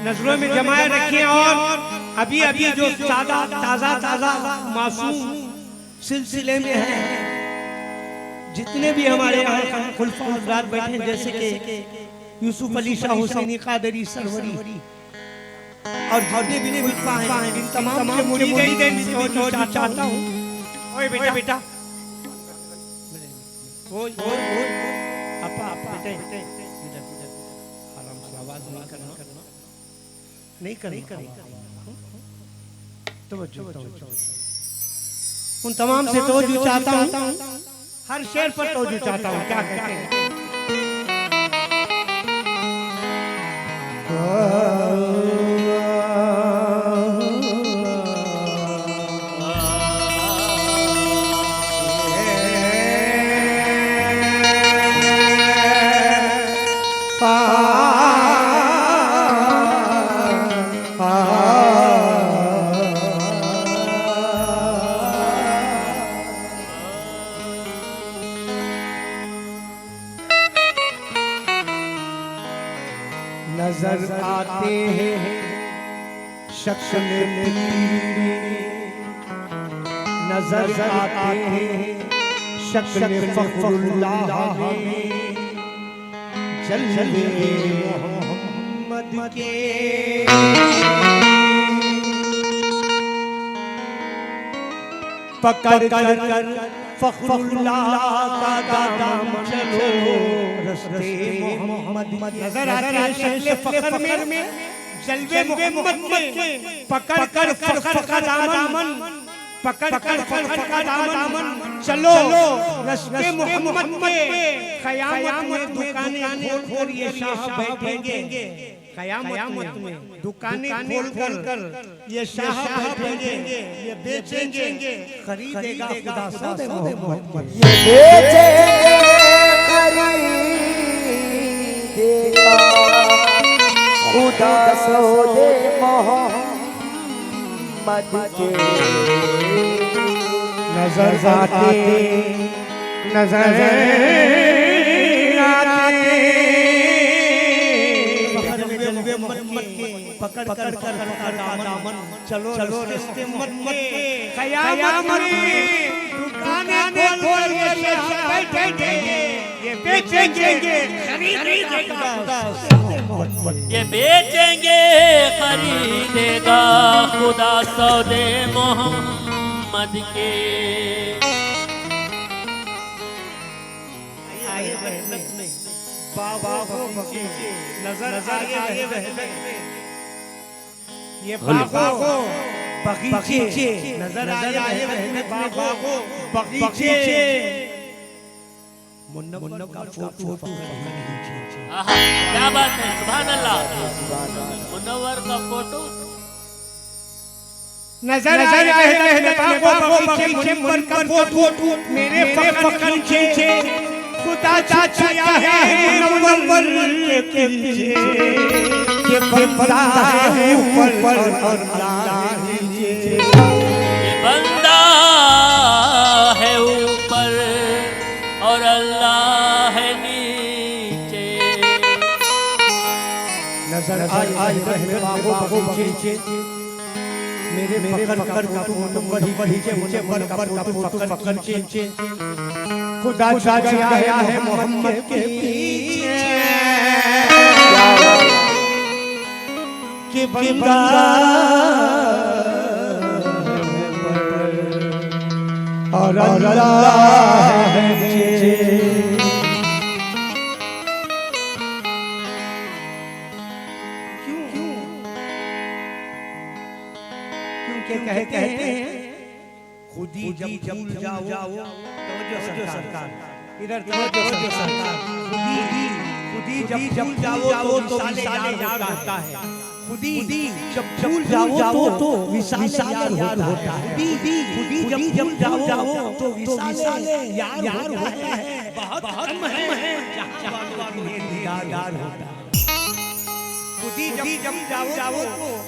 नजरों में जमाए रखिए। और अभी अभी जो ताजा ताजा मासूम सिलसिले में है, जितने भी हमारे यहाँ खुलफा हज़रात बैठे हैं, जैसे कि यूसुफ अली शाह हुसैनी कादरी सरवरी और जितने भी खुलफा हैं, इन तमाम के मुरीदीन को चाहता हूँ। ओए बेटा बेटा, ओए ओए अपा अपा बेटे, आराम से आवाज नहीं करना तो उन तमाम से तवज्जो चाहता हूँ, हर शेर पर तवज्जो चाहता हूँ। क्या कहते हैं? नजर आते हैं शक्ल नजर आते हैं शक्ल फखरुल्लाह में, जलवे मोहम्मद के पकड़ कर फखरुल्लाह का दामन चलो, रस्ते मोहम्मद नजर आते हैं शक्ल फखर में, जलवे मोहम्मद में, पकड़ कर फखर का दामन, पकड़ कर फखर का दामन चलो, रस्ते मोहम्मद में। क़यामत में दुकानें खोल कर ये शाह बैठेंगे, क़यामत में दुकानें खोल कर ये शाह बैठेंगे, ये बेचेंगे खरीदेगा खुदा सौदे मोहम्मद, ये बेचेंगे खरीदेगा खुदा सौदे मोहम्मद के। नजर आते नजर आते पकड़ कर दामन चलो रस्ते मोहम्मद के। क़यामत में दुकानें खोल कर ये शाह बैठेंगे, ये बेचेंगे खरीदेगा सौदे मोहम्मद, ये बेचेंगे खरीदेगा खुदा सौदे मोहम्मद के। बाबा बगीचे नजर आगे बहते, ये बागो बगीचे नजर आगे बहते, बागो बगीचे मुन्ना का फोटो क्या बात है, सुभान अल्लाह। मुनव्वर का फोटो नजर आगे बागो बगीचे मुनव्वर का फोटो, मेरे फखर के खुदा चाचा है मुनव्वर के पीछे, ये बंदा है ऊपर और अल्लाह नीचे, ये बंदा है ऊपर और अल्लाह है नीचे। नजर आई रहे बागो बगीचे, मेरे फखर का फोटो बगीचे मुझे पर फखर के खुदा चाचा है मोहम्मद के पीछे, कि बंदा और अल्लाह है नीचे। क्यों कहते हैं खुदी जब भूल जाओ, तवज्जो सरकार इधर तवज्जो सरकार, खुदी जब भूल जाओ तो विशाल यार होता है, खुदी जब भूल जाओ तो विशाल यार होता है, खुदी जब भूल जाओ तो विशाल यार होता है, बहुत है यार होता है। जब जाओ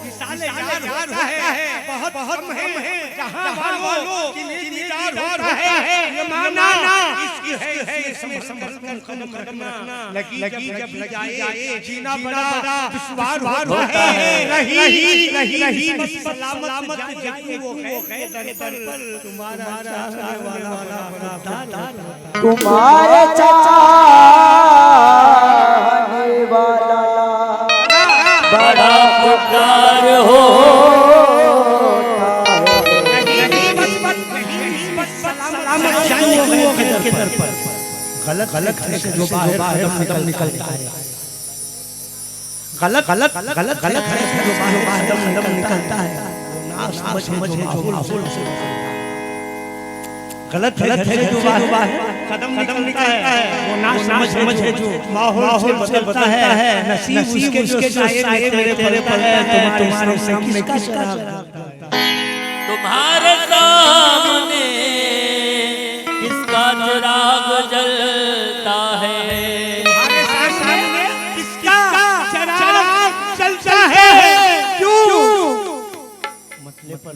विशाल यार होता है बहुत बहुत है जहां वालों की दीदार होता है ये माना इसकी है इसमें संभल कर कदम रखना लगी जब जाए जीना बड़ा दुश्वार होता है रही सलामत जाए वो है दर पर तुम्हारा चाहने वाला तुम्हारे चाहने वाला बड़ा पुकार हो गलत गलत जो बाहर कदम निकलता है गलत गलत गलत गलत जो बाहर कदम निकलता है ना समझ जो माहौल से गलत गलत है जो बाहर कदम निकलता है वो ना समझ है जो माहौल से बदलता है नसीब उसके जो साए तेरे पर है तुम्हारे सामने किसका तुम्हारे सामने किसका चिराग जलता है तुम्हारे सामने किसका चिराग जलता है क्यों मतलब पर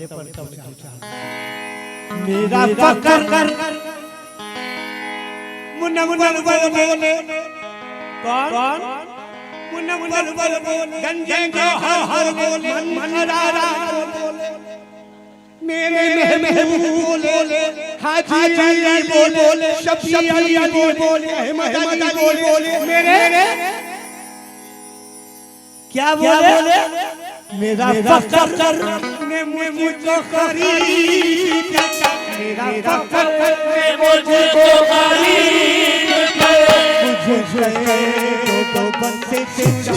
मेरा फकर मुन्ना बोले कौन मुन्ना बोले गंजे हर बोले मनरारा बोले मेरे महबूब बोले हाजी बोले शफी बोले अहमद बोले मेरे क्या बोले मेरा फकर ने मुझको खरीद मेरा फकर ने मुझको खरीद मुझे तो बंसे छुड़ा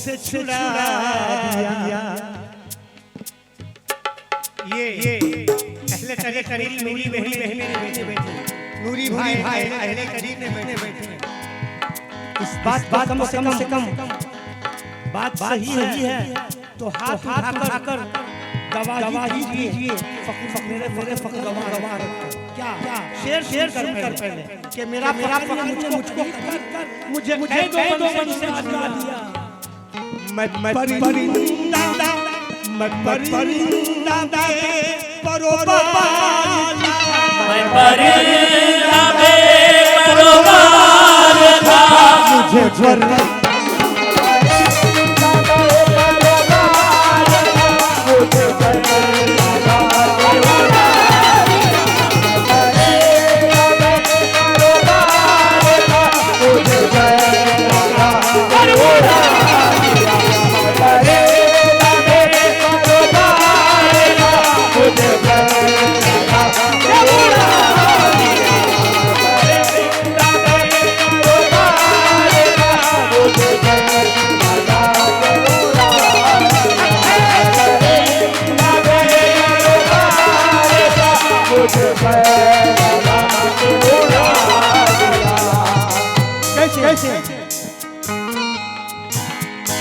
से छुड़ा दिया ये अहले करीब मेरी बहनें बैठे नूरी भाई अहले करीब में बैठे इस बात कम से कम बात सही है तो हाथ उठाकर गवाही दीजिए मेरे फकर गवाह क्या शेर कर पहले कि मेरा फकर मुझे कह दो मन से दिया मैं परिंदा परोबाली मैं परिंदा परोबाली था मुझे जरूरत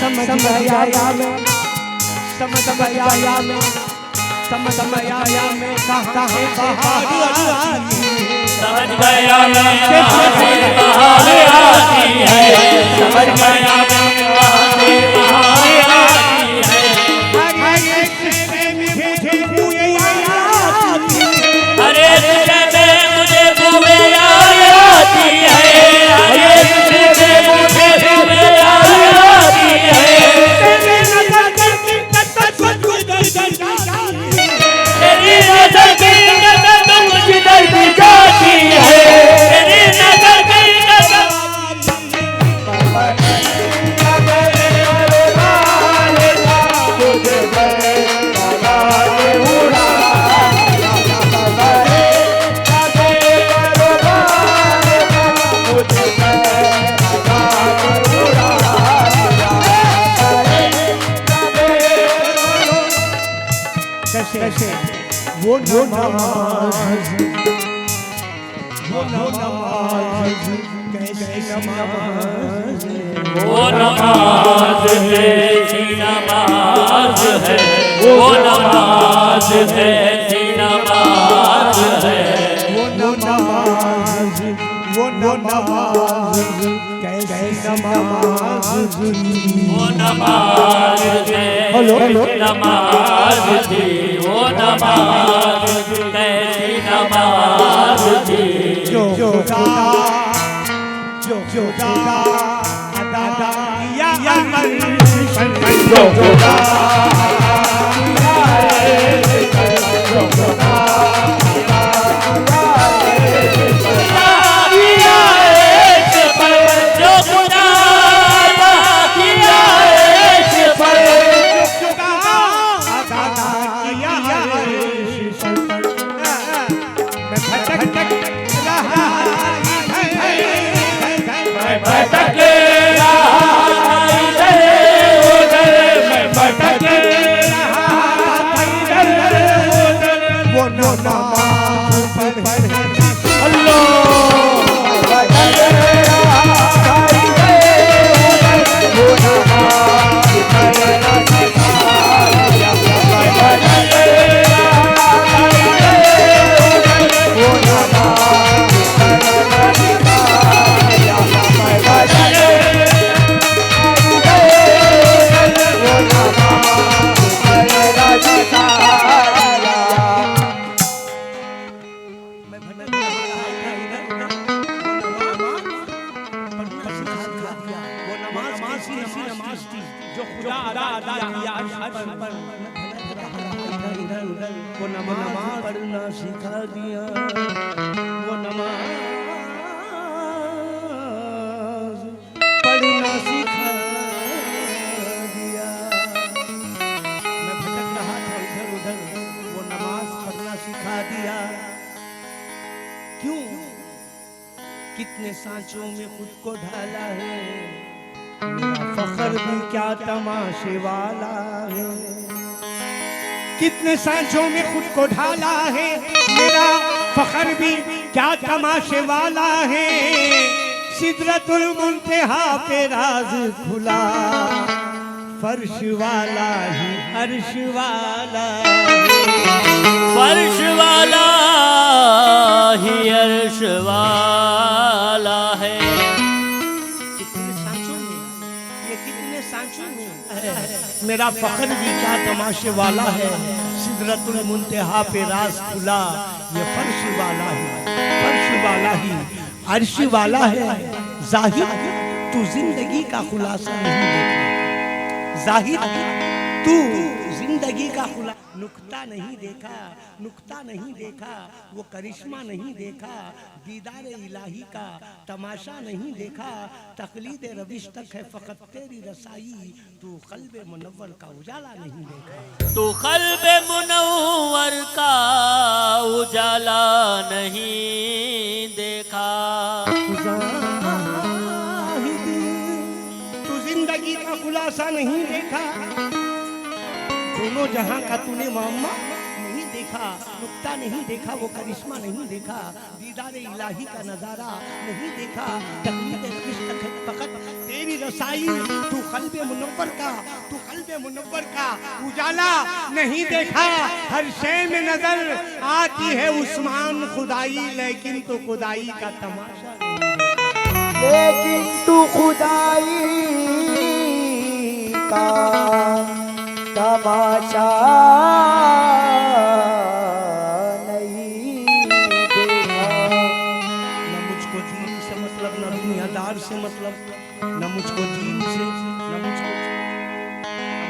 समझ गया वो नमाज कैसी नमाज वो नमाज कैसी नमाज है, वो नमाज कैसी नमाज है, वो नमाज कैसी नमाज वो नमाज कैसी नमाज थी, वो नमाज कैसी नमाज थी। जो खुदा अदा किया वो नमाज पढ़ना सिखा दिया, वो नमाज पढ़ना सिखा दिया। मैं भटक रहा था इधर उधर, वो नमाज पढ़ना सिखा दिया। क्यों? कितने सांचों में खुद को ढाला है, मेरा फख्र भी क्या तमाशे वाला है। कितने सांचों में खुद को ढाला है, मेरा फख्र भी क्या तमाशे वाला है। सिदरतुल मुंतहा पे राज खुला, फर्श वाला ही अर्श वाला है, फर्श वाला ही अर्श वाला है। कितने सांचों में, ये कितने सांचों में मेरा फख्र भी क्या तमाशे वाला है। सिदरतुल मुंतहा पे राज खुला, ये फर्श वाला ही अर्श वाला है। जाहिर तू जिंदगी का खुलासा नहीं देखा, जाहिर तू जिंदगी का खुला नुक्ता नहीं देखा, नुक्ता नहीं देखा, वो करिश्मा नहीं देखा, दीदार इलाही का तमाशा नहीं देखा। तकलीद रविश तक है फकत तेरी रसाई, तू क़ल्बे मुनव्वर का उजाला नहीं देखा। तू क़ल्बे मुनव्वर का उजाला नहीं देखा। तू जिंदगी का खुलासा नहीं देखा, दोनों जहां का तूने मामा नहीं देखा, नुक्ता नहीं देखा, वो करिश्मा नहीं देखा, दीदार इलाही का नजारा नहीं देखा। तकलीद रविश तक है फकत तेरी रसाई, तू क़ल्बे मुनव्वर का उजाला नहीं देखा। हर शे में नजर आती है उस्मान खुदाई, लेकिन तो खुदाई का तमाशा नहीं देखा। लेकिन तू खुदाई का तमाशा नहीं देखा। न मुझको दीन से मतलब, न दुनियादार से मतलब, न मुझको दीन से,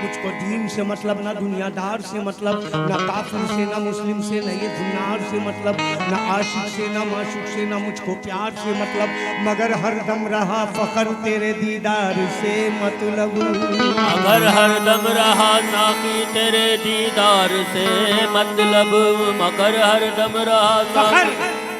मुझको दीन से मतलब, न दुनियादार से मतलब, न काफिर से, न मुस्लिम से, न ये जुन्नार से मतलब, न आशिक से, न माशूक से, न मुझको प्यार से मतलब, मगर हर दम रहा फख्र तेरे दीदार से मतलब। मगर हर दम रहा साकी तेरे दीदार से मतलब, मगर हर दम रहा फख्र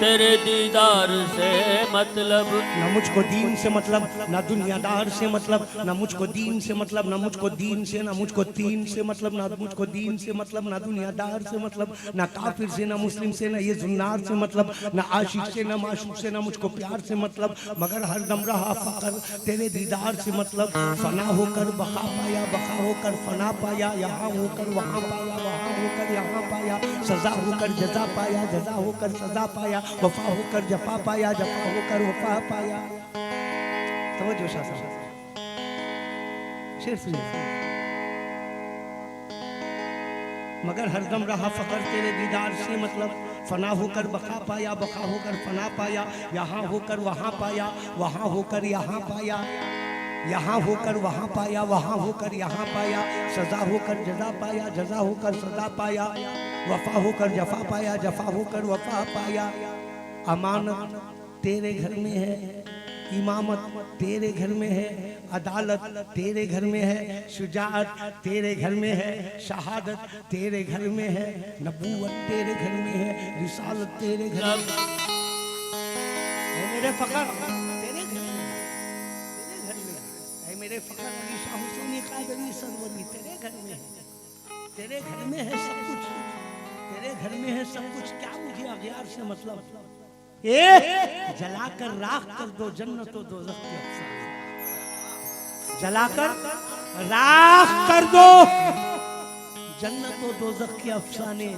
तेरे दीदार से मतलब, ना मुझको दीन से मतलब, ना दुनियादार से मतलब, ना मुझको दीन से मतलब, ना मुझको दीन से, ना मुझको तीन से मतलब, ना मुझको दीन से मतलब, ना दुनियादार से मतलब, ना काफिर से, ना मुस्लिम से, ना ये जुन्नार से मतलब, ना आशिक से, ना माशूक से, ना मुझको प्यार से मतलब, मगर हर दम रहा फकर तेरे दीदार से मतलब। फना होकर बका पाया, बका होकर फना पाया, यहाँ होकर वहाँ पाया, वहाँ होकर यहाँ पाया, सजा होकर जजा पाया, जजा होकर सजा पाया, वफा होकर जफा पाया, जफा होकर वफा पाया। समझो शाह साहब, शेर सुनिए। मगर हरदम रहा फकर तेरे दीदार से मतलब, फना होकर बका पाया, बका होकर फना पाया, यहाँ होकर वहाँ पाया, वहाँ होकर यहाँ पाया, यहाँ होकर वहाँ पाया, वहाँ होकर यहाँ पाया, सजा होकर जजा पाया, जजा होकर सजा पाया, वफा होकर जफा पाया, जफा होकर वफा पाया। अमानत तेरे घर में है, इमामत तेरे घर में है, अदालत तेरे घर में है, शुजाअत तेरे घर में है, शहादत तेरे घर में है, नबूवत तेरे घर में है, रिसालत तेरे घर में है। मेरे फकर तेरे घर में, तेरे घर में है मेरे फकर अली शाह हुसैनी कादरी सरवरी तेरे घर में है, तेरे घर में है सब कुछ, तेरे घर में है सब कुछ। क्या मुझे अगयार से मतलब, जलाकर राख कर दो जन्नत और दोज़ख के अफसाने, जलाकर राख कर दो जन्नत और दोज़ख के अफसाने,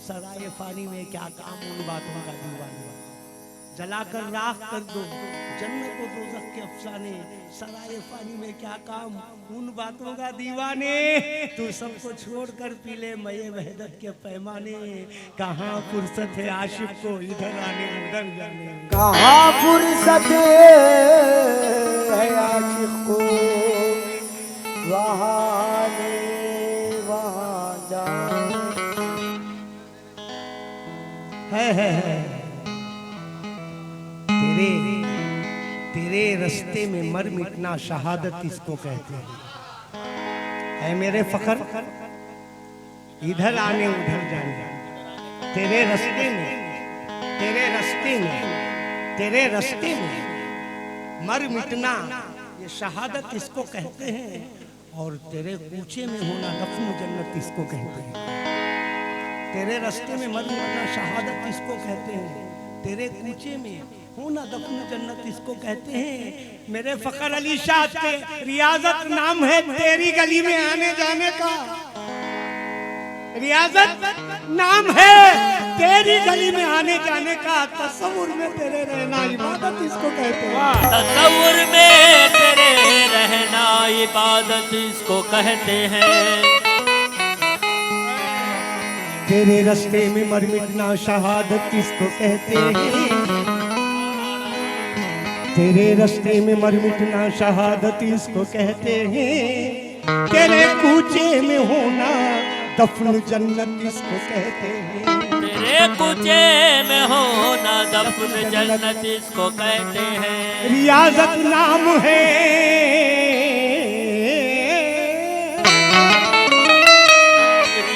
सराय फानी में क्या काम उन बातों का दीवाना। जलाकर राख कर दो जन्नत और दोज़ख के अफसाने, सराय फानी में क्या काम उन बातों का दीवाने। तू सबको छोड़कर पी ले मये वहदत के पैमाने, कहाँ फुर्सत है आशिक को इधर आने उधर जाने, कहाँ फुर्सत है आशिक को वहाँ आने वहाँ जाने। है तेरे रास्ते में मर मिटना शहादत इसको कहते हैं। है मेरे फकर इधर आने उधर जाने, तेरे रास्ते में, तेरे रास्ते में, तेरे रास्ते में मर मिटना ये शहादत इसको कहते हैं, और तेरे कूचे में होना दफन जन्नत इसको कहते हैं। तेरे रास्ते में मर मिटना शहादत इसको कहते हैं, तेरे कूचे में होना दफन जन्नत इसको कहते हैं। मेरे फकर अली शाह के रियाजत नाम है तेरी गली में आने जाने का, रियाजत नाम है तेरी गली में आने जाने का, तसव्वुर में तेरे रहना इबादत इसको कहते हैं। तसव्वुर में तेरे रहना इबादत इसको कहते हैं। तेरे रास्ते में मर मिटना शहादत इसको कहते हैं, तेरे रास्ते में मर मिटना शहादत इसको कहते हैं, तेरे कूचे में होना दफन जन्नत इसको कहते हैं। तेरे कूचे में होना दफन जन्नत इसको कहते हैं। रियाजत नाम है,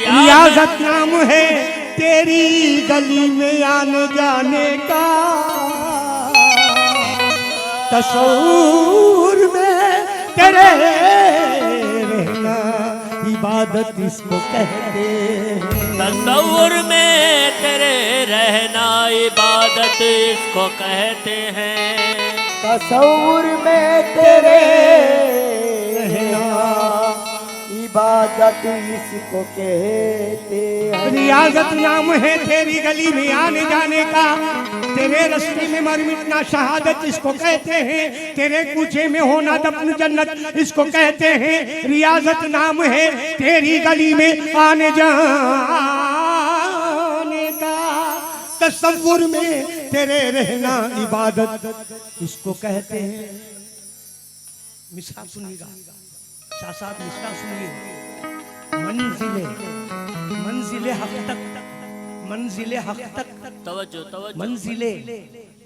रियाजत नाम है तेरी गली में आने जाने का, तसव्वुर में तेरे रहना इबादत इसको कहते हैं। तसव्वुर में तेरे रहना इबादत इसको कहते हैं। तसव्वुर में तेरे रहना इबादत इसको कहते हैं। रियाजत नाम है तेरी गली में आने जाने का, तेरे रास्ते में मर मिटना शहादत इसको कहते हैं, तेरे कूचे में होना दफन जन्नत इसको कहते हैं। रियाजत नाम है तेरी गली में आने जाने का, तसव्वुर में तेरे रहना इबादत इसको कहते हैं। मिसरा सुनिएगा शाह साहब, मिसरा सुनिए। मंजिले मंजिले हक तक, मंजिले हक तक, तवज्जो तवज्जो। मंजिले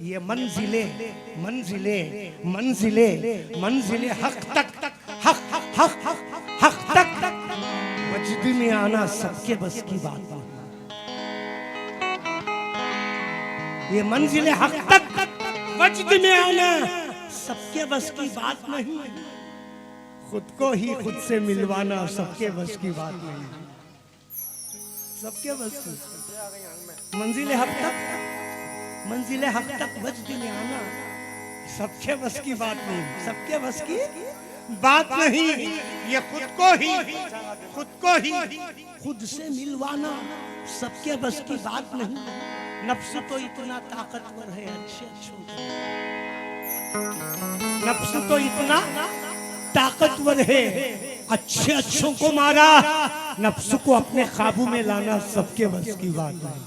ये मंजिले मंजिले मंजिले मंजिले हक तक, हक हक हक तक मस्जिद में आना सबके बस की बात नहीं। ये मंजिल हक तक वजद में आना सबके बस की बात नहीं, खुद को ही खुद से मिलवाना सबके बस की बात नहीं, सबके बस की। मंजिल हक तक वजद में आना सबके बस की बात नहीं, सबके बस की बात नहीं। ये खुद को ही खुद से मिलवाना सबके बस की बात नहीं। नफ्स तो इतना ताकतवर है, नफ्स तो इतना ताकतवर है, अच्छे अच्छों को मारा, नफ्स को अपने काबू में लाना सबके बस की बात नहीं।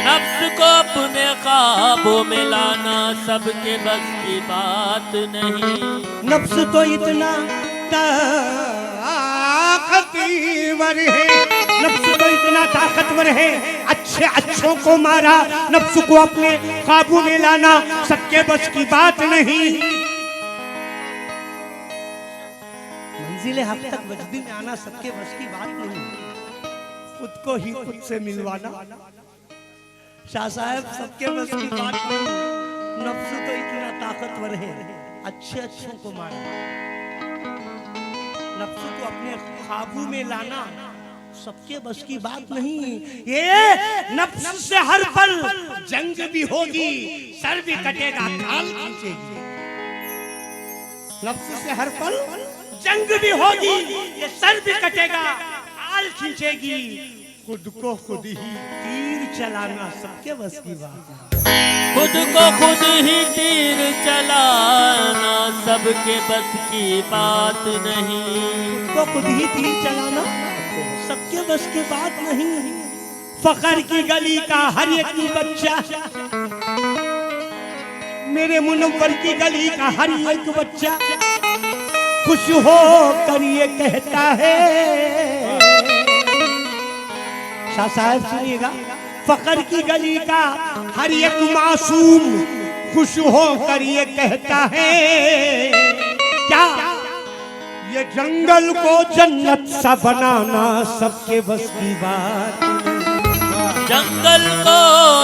नफ्स को अपने काबू में लाना सबके बस की बात नहीं। नफ्स तो इतना ताकतवर है, नफ्स तो इतना ताकतवर है, अच्छे अच्छों को मारा, नफ्स को अपने काबू में लाना सबके बस की बात नहीं। मंजिल हक तक वजदी में आना सबके बस की बात नहीं, खुद को ही खुद से मिलवाना शाह साहब सबके बस की बात नहीं। नफ्स तो इतना ताकतवर है, अच्छे अच्छों को मारा, नफ्स को अपने काबू में लाना सबके बस की बात नहीं। ये नफ्स से हर पल जंग भी होगी, सर भी कटेगा, काल खींचेगी। नफ्स से हर पल जंग भी होगी, ये सर भी कटेगा, काल खींचेगी। खुद को खुद ही तीर चलाना सबके बस की बात है। खुद को खुद ही तीर चलाना सबके बस की बात नहीं। खुद को खुद ही तीर चलाना सबके बस की बात नहीं। फखर की गली का हर एक बच्चा, मेरे मुनव्वर की गली का हर एक बच्चा खुश हो कर ये कहता है। शाह साहब सुनिएगा, फखर की गली का हर एक मासूम खुश हो कर ये कहता है, क्या ये जंगल को जन्नत सा बनाना सबके बस की बात। जंगल को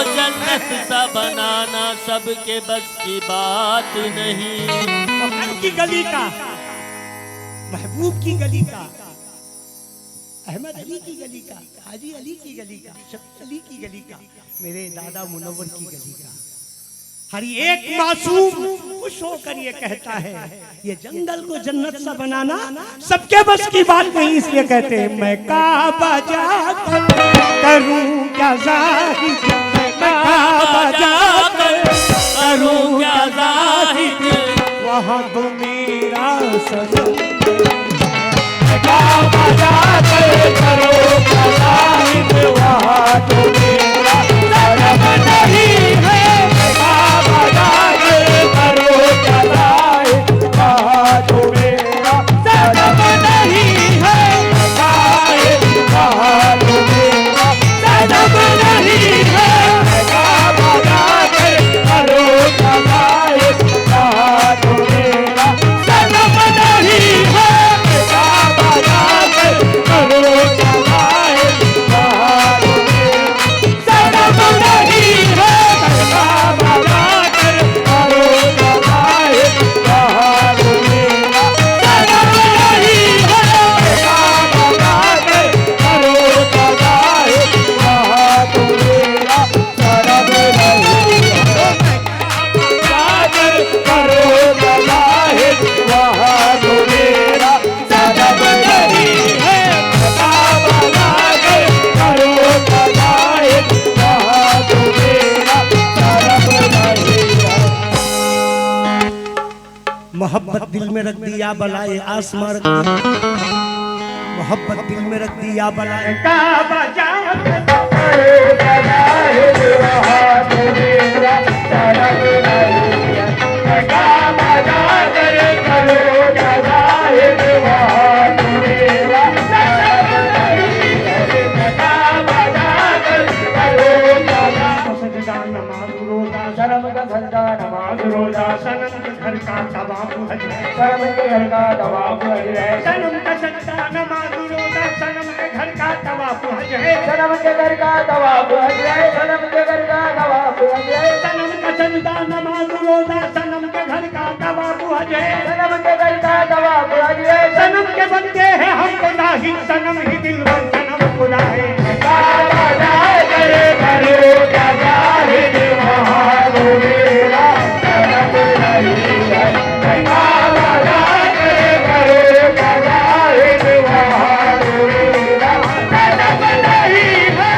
जन्नत सा बनाना सबके बस की बात नहीं। फखर की गली का, महबूब की गली का, अहमद अली की गली का, हाजी अली की गली का, शफी अली की गली का, मेरे दादा मुनव्वर की गली का हर एक मासूम खुश होकर ये कहता है, ये जंगल को जन्नत सा बनाना सबके बस की बात नहीं। इसलिए कहते हैं मैं काबा जाकर करूं क्या जाहिद, मैं काबा जाकर करूं क्या जाहिद, वहाँ तो मेरा सनम काबा जाकर करो क्या जाहिद, वहाँ तो मेरा सनम नहीं है। काबा जाकर करो क्या जाहिद, वहाँ तो मेरा सनम नहीं है। जाहिद वहाँ तो मेरा सनम नहीं है। काबा जाकर करो क्या जाहिद, वहाँ तो मेरा सनम नहीं है। काबा जाकर करो क्या जाहिद, वहाँ तो मेरा सनम नहीं है। काबा जाकर करो क्या जाहिद, वहाँ तो मेरा सनम नहीं है। काबा जाकर करो क्या जाहिद, वहाँ तो मेरा सनम नहीं है। जाकर करो क्या जाहिद, वहाँ तो मेरा सनम नहीं है। काबा जाकर करो क्या जाहिद, वहाँ तो मेरा सनम नहीं है। मोहब्बत दिल में रख दिया बलाए आसमां रख दी, मोहब्बत दिल में रख दिया बलाए काबा जाकर करो क्या जाहिद, वहाँ तो मेरा सनम नहीं है। काबा जाकर करो क्या जाहिद, वहाँ तो मेरा सनम नहीं है। काबा जाकर करो क्या जाहिद, सजदा नमाज रोजा शर्म का सजदा नमाज रोजा, सनम के घर का तवाफ हज है, सनम के घर का तवाफ हज है। सनम का सजदा नमाज रोजा, सनम के घर का तवाफ हज हज है, सनम के घर का नवाब हज है, सनम के घर का नवाब हज है, सनम का सजदा नमाज रोजा सनम के घर का नवाब हज है, सनम के घर का नवाब हज है, सनम के बंदे हैं हम खुदा ही सनम ही दिलबर सनम खुदा है। काबा जाए करे करे क्या जाहिद वहाँ मेरा सनम नहीं है, काबा जाए करे करे क्या जाहिद वहाँ मेरा सनम नहीं है,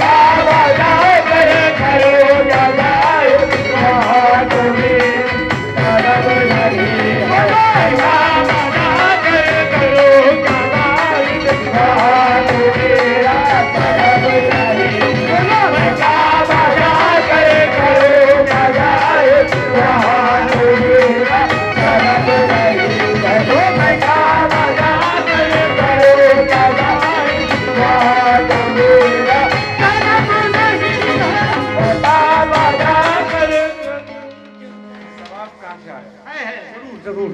काबा जाए करे करे क्या जाहिद वहाँ मेरा सनम नहीं है, काबा जाए करे करे क्या जाहिद वहाँ मेरा सनम नहीं है, काबा जाए करे करे क्या जाहिद वहाँ मेरा सनम नहीं है, मैं काबा जाए करे करे क्या जाहिद वहाँ मेरा सनम नहीं है, काबा जाए करे जरूर जरूर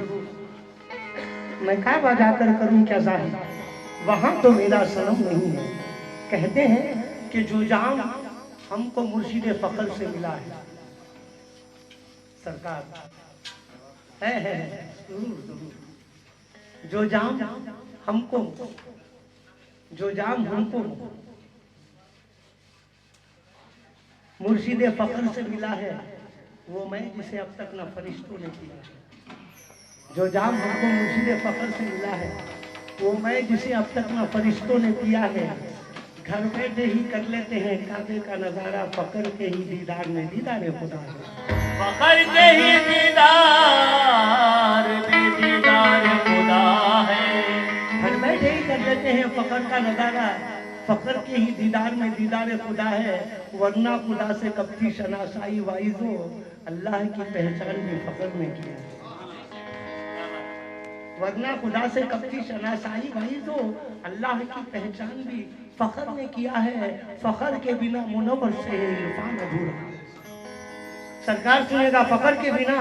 मैं काबा जाकर करूं क्या जाहिर, वहां तो मेरा सनम नहीं है। कहते हैं कि जो जाम हमको मुर्शिद फखर से मिला है सरकार है जरूर जरूर जो जाम हमको मुर्शिद फखर से मिला है वो मैं जिसे अब तक न फरिश्तों ने किया है। जो जाम हमको मुर्शिद फखर से मिला है वो मैं जिसे अब तक न फरिश्तों ने किया है। घर बैठे ही कर लेते हैं काबे का नजारा, फखर के ही दीदार में दीदार खुदा है। फखर के ही दीदार में दीदार खुदा है। घर बैठे ही कर लेते हैं फखर का नजारा, फखर के ही दीदार में दीदार खुदा है। वरना खुदा से कब की शनासाई वाइजो, अल्लाह की पहचान भी फखर में की है। वरना खुदा से कब की शनासाई वाइजो, अल्लाह की पहचान भी फखर ने किया है। फखर के बिना मुनव्वर से है इरफान अधूरा। सरकार सुनेगा फखर के बिना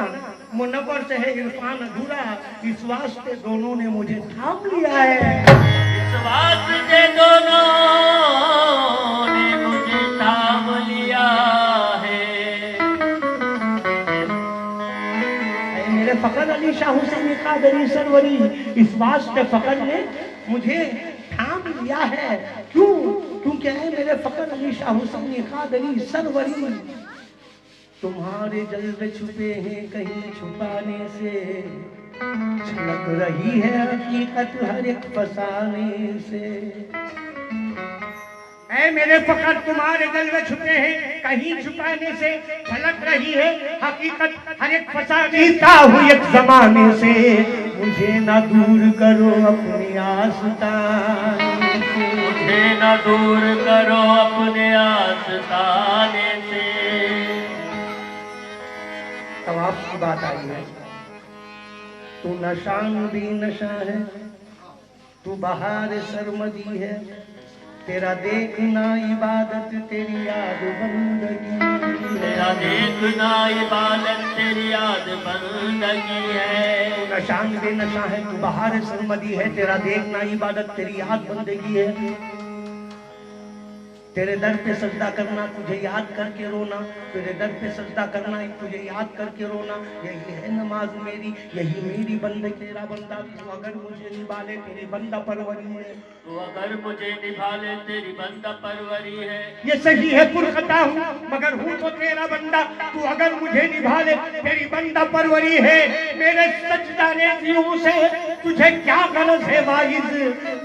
मुनव्वर से है इरफान अधूरा। इस वास्ते दोनों ने मुझे थाम लिया है, इस वास्ते दोनों ने मुझे थाम लिया है। ऐ मेरे फखर अली शाह हुसैन कादरी सरवरी, इस वास्ते फखर ने मुझे थाम लिया है। क्यों? क्योंकि है मेरे फखर अली शाह हुसैन कादरी सरवरी, तुम्हारे जलवे छुपे हैं कहीं छुपाने से, छलक रही है हकीकत हर एक फसाने से। ऐ मेरे फखर तुम्हारे जलवे छुपे हैं कहीं छुपाने से, झलक रही है हकीकत हर एक फसाने हुई एक जमाने से। मुझे ना दूर करो अपनी आस्ताने से, मुझे न दूर करो अपने आस्ताने से। तवाफ की बात आई है। तू नशान भी नशा है, तू बहार सरमदी है, तेरा देखना इबादत तेरी याद बंदगी है। तेरा देखना इबादत तेरी याद बंदगी है। तू नशान भी नशा है, तू बहार सरमदी है, तेरा देखना इबादत तेरी याद बंदगी है। तेरे दर पे सजदा करना, तुझे याद करके रोना, तेरे दर पे सजदा करना, तुझे याद करके रोना, यही है नमाज मेरी, यही मेरी बंदे। तेरा बंदा तू अगर मुझे निभा ले तेरी बंदा परवरी है, तू अगर मुझे निभा ले तेरी बंदा परवरी है। ये सही है पुरखता हूँ मगर हूँ तो तेरा बंदा, तू अगर मुझे निभा ले तेरी बंदा परवरी है। मेरे सजदा रेजियों से तुझे क्या गरज है वाइज,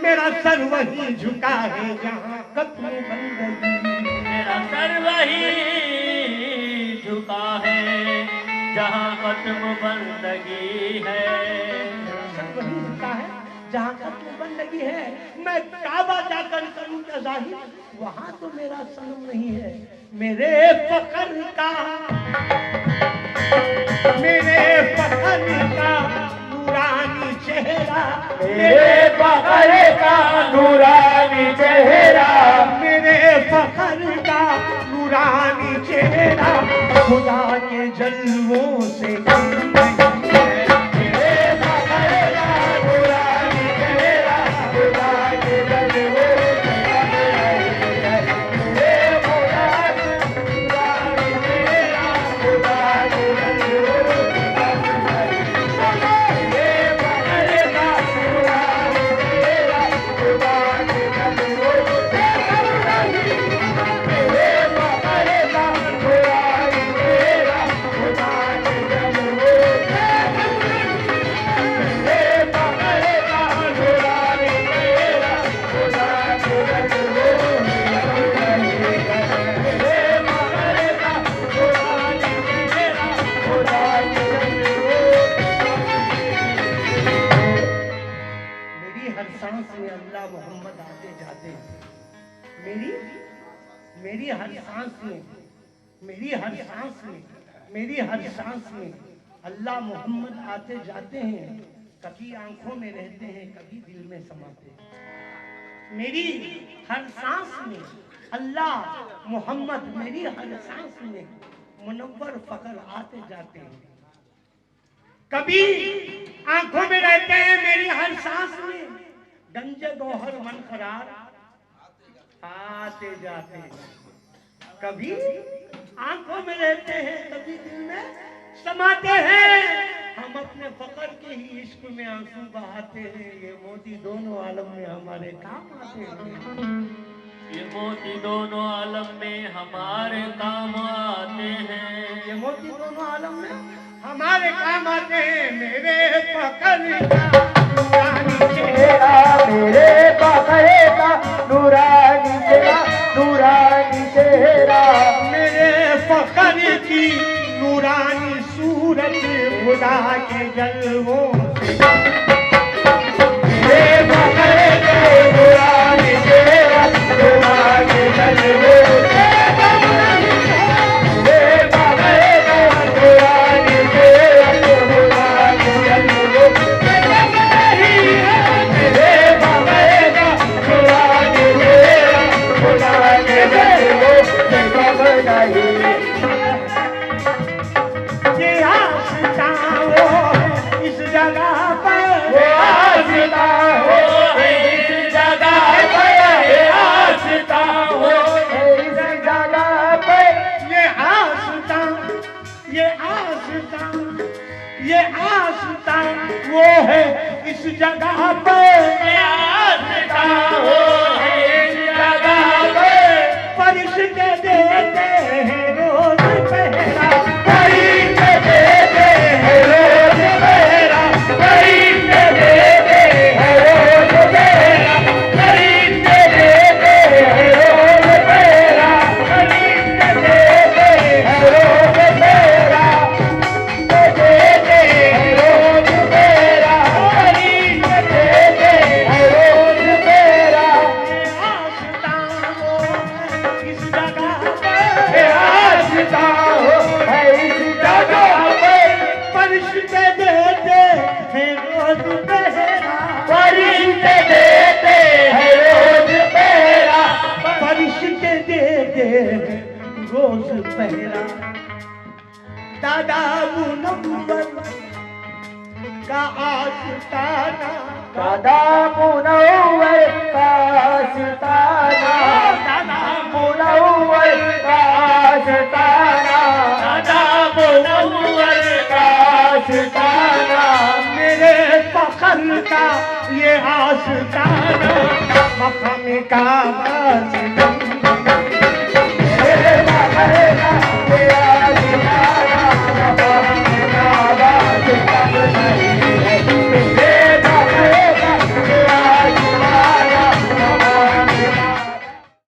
मेरा सर वही झुका है जहाँ कत्ल बंदगी। मेरा सर वही झुका है जहाँ खत्म बंदगी है। मेरा सर वही झुका है जहाँ कत्ल बंदगी है। मैं काबा जाकर करूँ क्या जाहिर, वहाँ तो मेरा सनम नहीं है। मेरे फखर का नूरानी चेहरा, मेरे फखर का नूरानी चेहरा, मेरे फखर का नूरानी चेहरा, खुदा के जलवों से कम नहीं है। मेरे फखर का नूरानी चेहरा, खुदा के जलवों से कम नहीं में अल्लाह मोहम्मद आते जाते हैं। मेरी हर सांस में, मेरी हर सांस में, मेरी हर सांस में अल्लाह मोहम्मद आते जाते हैं। कभी आंखों में रहते हैं, कभी दिल में समाते हैं। मेरी हर सांस में अल्लाह मोहम्मद, मेरी हर सांस में मुनव्वर फकर आते जाते हैं। कभी आंखों में रहते हैं, मेरी हर सांस में गंजे गौहर मन करार आते जाते हैं। कभी आंखों में रहते हैं, कभी दिल में समाते हैं। हम अपने फकर के ही इश्क में आंसू बहाते हैं। ये मोती दोनों आलम में हमारे काम आते हैं। ये मोती दोनों आलम में हमारे काम आते हैं। ये मोती दोनों आलम में हमारे काम आते हैं। मेरे फकर का नूरानी चेहरा, मेरे फकर का नूरानी चेहरा, नूरानी चेहरा, मेरे फकर की नूरानी सूरत खुदा के जलवों से। मेरे फकर के नूरानी चेहरा, खुदा के जलवों से। मेरे फकर का नूरानी चेहरा, खुदा के जलवों से। मेरे फकर का नूरानी चेहरा, खुदा के जलवों से कब नहीं। ये आशिका वो है इस जगह पर, वो आशिका हो इस जगह पर, ये आशिका हो इस जगह पर, ये आशिका, ये आशिका, ये आशिका वो है इस जगह पर। ये आशिका हो इस जगह पर, फरिश्ते देते हैं रोज पहरा, फरिश्ते देते हैं रोज पहरा, फरिश्ते देते हैं रोज पहरा, फरिश्ते देते हैं रोज पहरा, फरिश्ते देते हैं रोज पहरा, देते हैं रोज पहरा, फरिश्ते देते हैं रोज पहरा। आशिका वो है इस जगह पर, ये आशिका हो है इस जगह पर, फरिश्ते देते हैं रोज पहरा, फरिश्ते देते हैं रोज पहरा, फरिश्ते देते हैं रोज पहरा। दादा मुनव्वर का आस्ताना, दादा मुनव्वर का आस्ताना, दादा मुनव्वर का आस्ताना, दादा मुनव्वर का आस्ताना, मेरे फखर का ये आस्ताना, मकाम का वास्ताना।